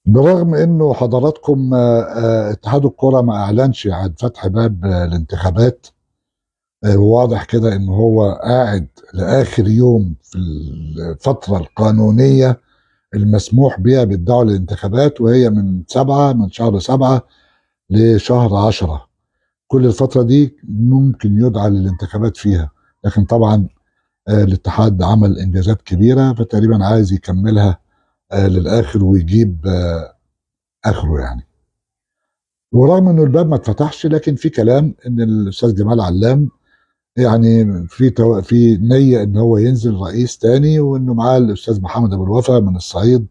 برغم انه حضراتكم اتحاد الكرة ما اعلنش عن فتح باب الانتخابات. واضح كده ان هو قاعد لاخر يوم في الفترة القانونية المسموح بها بالدعوة للانتخابات، وهي من شهر 7 لشهر 10. كل الفترة دي ممكن يدعى للانتخابات فيها، لكن طبعا الاتحاد عمل انجازات كبيرة، فتقريبا عايز يكملها للاخر ويجيب اخره يعني. ورغم انه الباب ما اتفتحش، لكن في كلام ان الاستاذ جمال علام يعني في نيه ان هو ينزل رئيس تاني، وانه معاه الاستاذ محمد ابو الوفا من الصعيد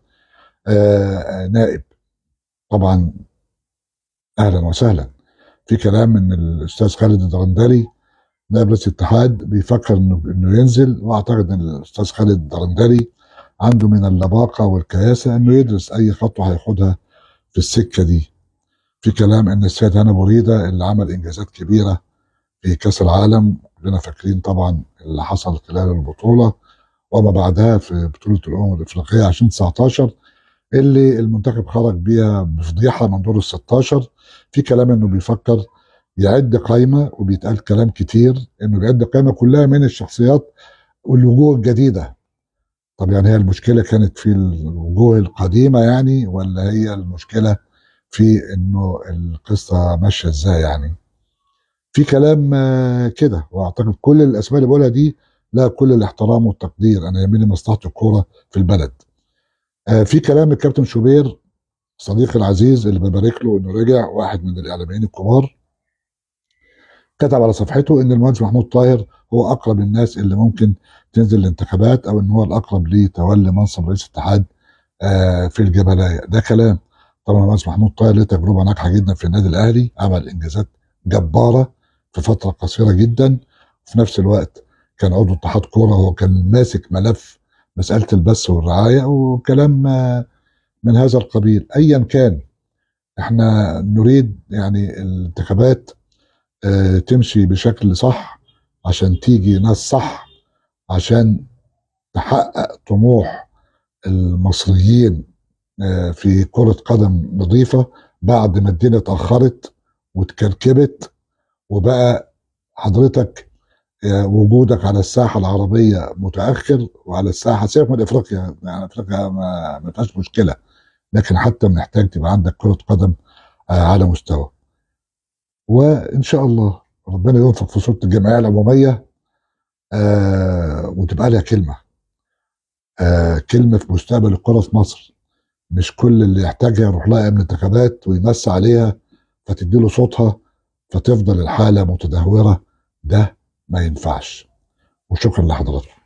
نائب. طبعا اهلا وسهلا. في كلام ان الاستاذ خالد الدرندلي نائب رئيس الاتحاد بيفكر انه ينزل، واعتقد ان الاستاذ خالد الدرندلي عنده من اللباقه والكياسه انه يدرس اي خطوه هياخدها في السكه دي. في كلام ان السيد هاني بريده اللي عمل انجازات كبيره في كاس العالم، كلنا فاكرين طبعا اللي حصل خلال البطوله وما بعدها في بطوله الامم الافريقيه 2019 اللي المنتخب خرج بيها بفضيحه من دور ال 16. في كلام انه بيفكر يعد قائمه، وبيتقال كلام كتير انه بيعد قائمه كلها من الشخصيات والوجوه الجديده. طب يعني هي المشكله كانت في الوجوه القديمه يعني، ولا هي المشكله في انه القصه ماشيه ازاي يعني؟ في كلام كده، واعتقد كل الاسماء اللي بقولها دي لها كل الاحترام والتقدير، انا يهمني مصلحه الكوره في البلد. في كلام الكابتن شوبير صديقي العزيز اللي ببارك له انه رجع، واحد من الاعلاميين الكبار، كتب على صفحته ان المهندس محمود طاهر هو اقرب الناس اللي ممكن تنزل الانتخابات، او ان هو الاقرب لتولي منصب رئيس اتحاد في الجبلايه. ده كلام. طبعا المهندس محمود طاهر له تجربه ناجحه جدا في النادي الاهلي، عمل انجازات جباره في فتره قصيره جدا. في نفس الوقت كان عضو اتحاد كوره، وهو كان ماسك ملف مساله البث والرعايه وكلام من هذا القبيل. ايا كان، احنا نريد يعني الانتخابات تمشي بشكل صح، عشان تيجي ناس صح، عشان تحقق طموح المصريين في كرة قدم نظيفة، بعد ما الدنيا اتأخرت واتكركبت. وبقى حضرتك وجودك على الساحة العربية متأخر، وعلى الساحة سيبك من افريقيا، يعني افريقيا ما فيهاش مشكلة، لكن حتى محتاج تبقى عندك كرة قدم على مستوى. وان شاء الله ربنا يوفق في صورة الجمعية العمومية وتبقى لها كلمة، كلمة في مستقبل الكرة في مصر. مش كل اللي يحتاجها يروح لها من انتخابات ويمس عليها فتديله صوتها، فتفضل الحالة متدهورة. ده ما ينفعش. وشكرا لحضرتك.